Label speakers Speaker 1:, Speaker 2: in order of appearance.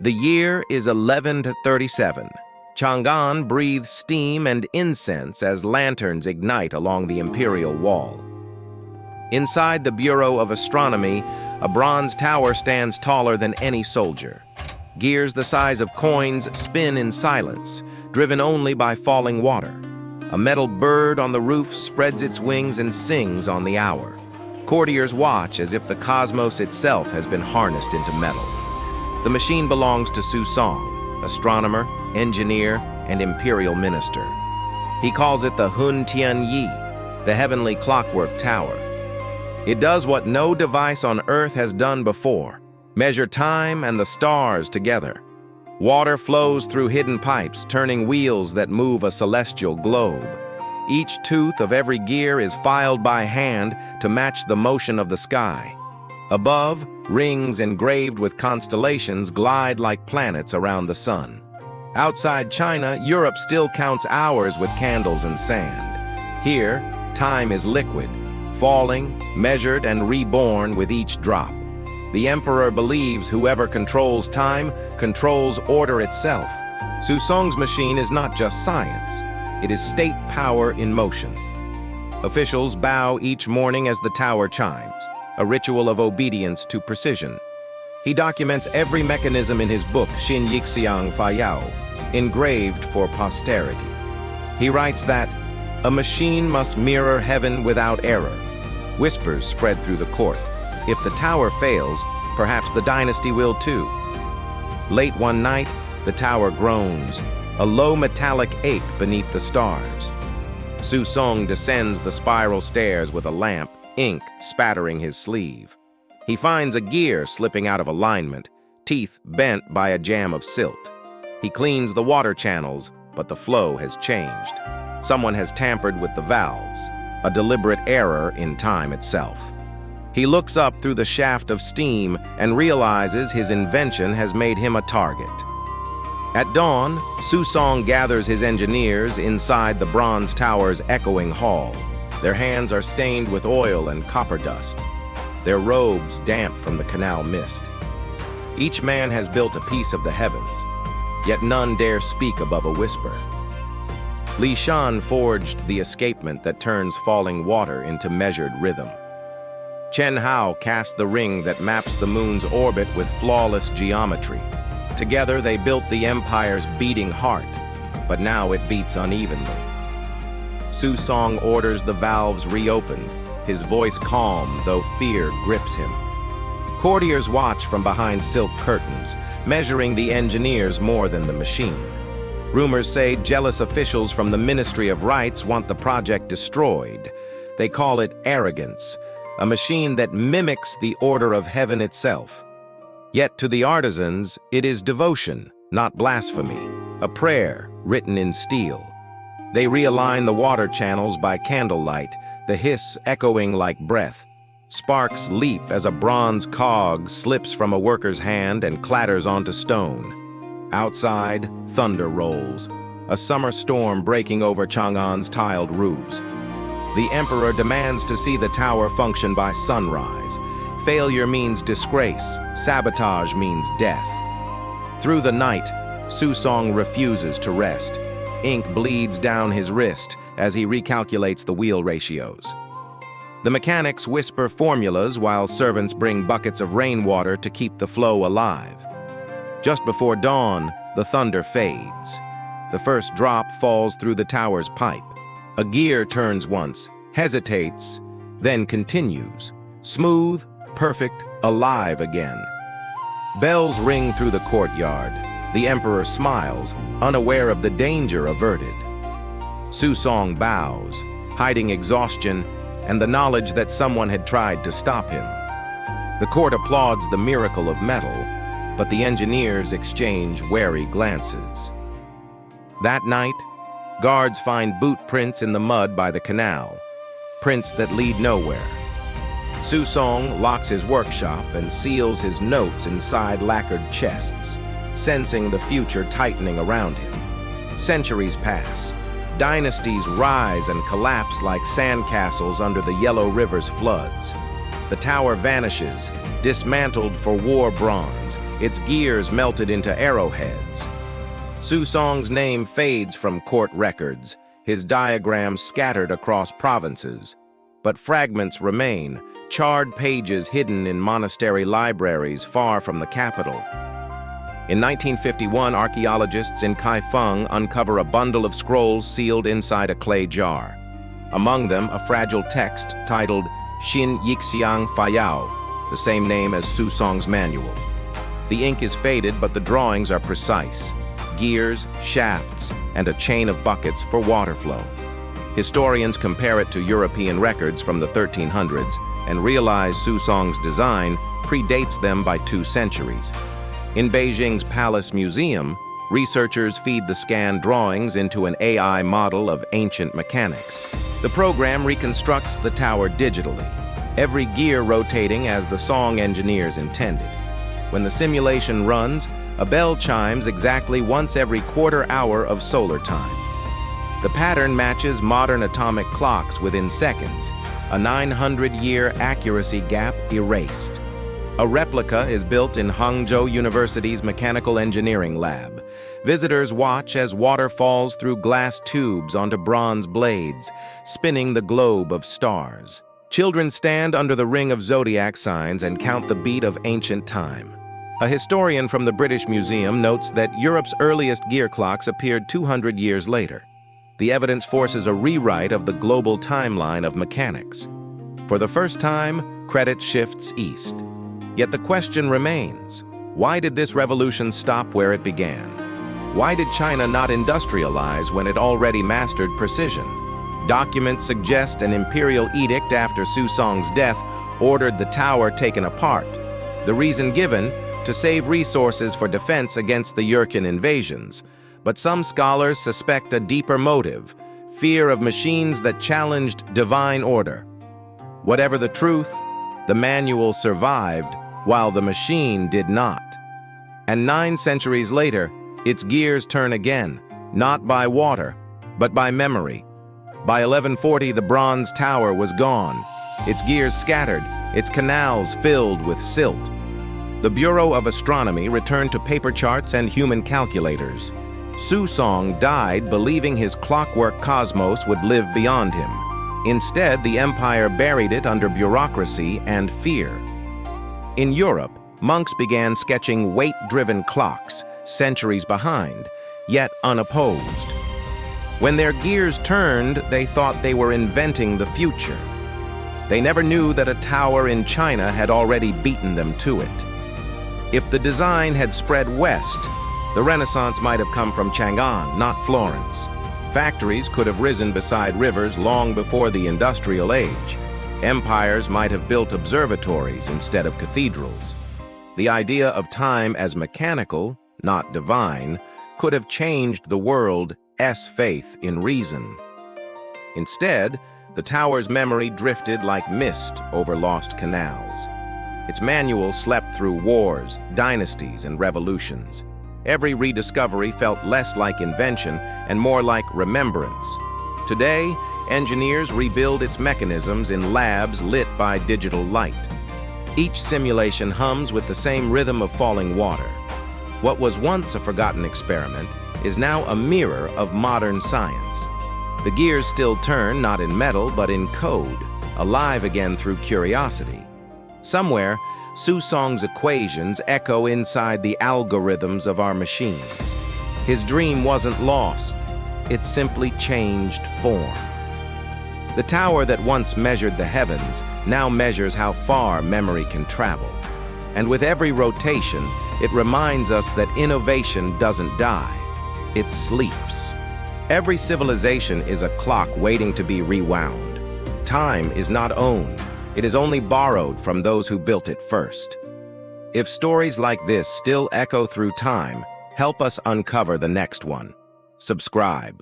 Speaker 1: The year is 1137. Chang'an breathes steam and incense as lanterns ignite along the imperial wall. Inside the Bureau of Astronomy, a bronze tower stands taller than any soldier. Gears the size of coins spin in silence, driven only by falling water. A metal bird on the roof spreads its wings and sings on the hour. Courtiers watch as if the cosmos itself has been harnessed into metal. The machine belongs to Su Song, astronomer, engineer, and imperial minister. He calls it the Hun Tian Yi, the Heavenly Clockwork Tower. It does what no device on Earth has done before: measure time and the stars together. Water flows through hidden pipes, turning wheels that move a celestial globe. Each tooth of every gear is filed by hand to match the motion of the sky. Above, rings engraved with constellations glide like planets around the sun. Outside China, Europe still counts hours with candles and sand. Here, time is liquid, falling, measured, and reborn with each drop. The emperor believes whoever controls time controls order itself. Su Song's machine is not just science. It is state power in motion. Officials bow each morning as the tower chimes, a ritual of obedience to precision. He documents every mechanism in his book, Xin Yixiang Faiyao, engraved for posterity. He writes that a machine must mirror heaven without error. Whispers spread through the court. If the tower fails, perhaps the dynasty will too. Late one night, the tower groans, a low metallic ache beneath the stars. Su Song descends the spiral stairs with a lamp, ink spattering his sleeve. He finds a gear slipping out of alignment, teeth bent by a jam of silt. He cleans the water channels, but the flow has changed. Someone has tampered with the valves, a deliberate error in time itself. He looks up through the shaft of steam and realizes his invention has made him a target. At dawn, Su Song gathers his engineers inside the bronze tower's echoing hall. Their hands are stained with oil and copper dust, their robes damp from the canal mist. Each man has built a piece of the heavens, yet none dare speak above a whisper. Li Shan forged the escapement that turns falling water into measured rhythm. Chen Hao cast the ring that maps the moon's orbit with flawless geometry. Together they built the empire's beating heart, but now it beats unevenly. Su Song orders the valves reopened, his voice calm though fear grips him. Courtiers watch from behind silk curtains, measuring the engineers more than the machine. Rumors say jealous officials from the Ministry of Rights want the project destroyed. They call it arrogance, a machine that mimics the order of heaven itself. Yet to the artisans, it is devotion, not blasphemy, a prayer written in steel. They realign the water channels by candlelight, the hiss echoing like breath. Sparks leap as a bronze cog slips from a worker's hand and clatters onto stone. Outside, thunder rolls, a summer storm breaking over Chang'an's tiled roofs. The emperor demands to see the tower function by sunrise. Failure means disgrace, sabotage means death. Through the night, Su Song refuses to rest. Ink bleeds down his wrist as he recalculates the wheel ratios. The mechanics whisper formulas while servants bring buckets of rainwater to keep the flow alive. Just before dawn, the thunder fades. The first drop falls through the tower's pipe. A gear turns once, hesitates, then continues. Smooth, perfect, alive again. Bells ring through the courtyard. The emperor smiles, unaware of the danger averted. Su Song bows, hiding exhaustion and the knowledge that someone had tried to stop him. The court applauds the miracle of metal, but the engineers exchange wary glances. That night, guards find boot prints in the mud by the canal, prints that lead nowhere. Su Song locks his workshop and seals his notes inside lacquered chests, sensing the future tightening around him. Centuries pass. Dynasties rise and collapse like sandcastles under the Yellow River's floods. The tower vanishes, dismantled for war bronze, its gears melted into arrowheads. Susong's name fades from court records, his diagrams scattered across provinces. But fragments remain, charred pages hidden in monastery libraries far from the capital. In 1951, archaeologists in Kaifeng uncover a bundle of scrolls sealed inside a clay jar. Among them, a fragile text titled Xin Yixiang Fayao, the same name as Susong's manual. The ink is faded, but the drawings are precise. Gears, shafts, and a chain of buckets for water flow. Historians compare it to European records from the 1300s and realize Susong's design predates them by 2 centuries. In Beijing's Palace Museum, researchers feed the scanned drawings into an AI model of ancient mechanics. The program reconstructs the tower digitally, every gear rotating as the song engineers intended. When the simulation runs, a bell chimes exactly once every quarter hour of solar time. The pattern matches modern atomic clocks within seconds, a 900-year accuracy gap erased. A replica is built in Hangzhou University's Mechanical Engineering Lab. Visitors watch as water falls through glass tubes onto bronze blades, spinning the globe of stars. Children stand under the ring of zodiac signs and count the beat of ancient time. A historian from the British Museum notes that Europe's earliest gear clocks appeared 200 years later. The evidence forces a rewrite of the global timeline of mechanics. For the first time, credit shifts east. Yet the question remains, why did this revolution stop where it began? Why did China not industrialize when it already mastered precision? Documents suggest an imperial edict after Susong's death ordered the tower taken apart. The reason given, to save resources for defense against the Yurkin invasions. But some scholars suspect a deeper motive, fear of machines that challenged divine order. Whatever the truth, the manual survived, while the machine did not. And 9 centuries later, its gears turn again, not by water, but by memory. By 1140, the bronze tower was gone, its gears scattered, its canals filled with silt. The Bureau of Astronomy returned to paper charts and human calculators. Susong died believing his clockwork cosmos would live beyond him. Instead, the empire buried it under bureaucracy and fear. In Europe, monks began sketching weight-driven clocks, centuries behind, yet unopposed. When their gears turned, they thought they were inventing the future. They never knew that a tower in China had already beaten them to it. If the design had spread west, the Renaissance might have come from Chang'an, not Florence. Factories could have risen beside rivers long before the industrial age. Empires might have built observatories instead of cathedrals. The idea of time as mechanical, not divine, could have changed the world's faith in reason. Instead, the tower's memory drifted like mist over lost canals. Its manual slept through wars, dynasties, and revolutions. Every rediscovery felt less like invention and more like remembrance. Today, engineers rebuild its mechanisms in labs lit by digital light. Each simulation hums with the same rhythm of falling water. What was once a forgotten experiment is now a mirror of modern science. The gears still turn, not in metal, but in code, alive again through curiosity. Somewhere, Susong's equations echo inside the algorithms of our machines. His dream wasn't lost, it simply changed form. The tower that once measured the heavens now measures how far memory can travel. And with every rotation, it reminds us that innovation doesn't die, it sleeps. Every civilization is a clock waiting to be rewound. Time is not owned. It is only borrowed from those who built it first. If stories like this still echo through time, help us uncover the next one. Subscribe.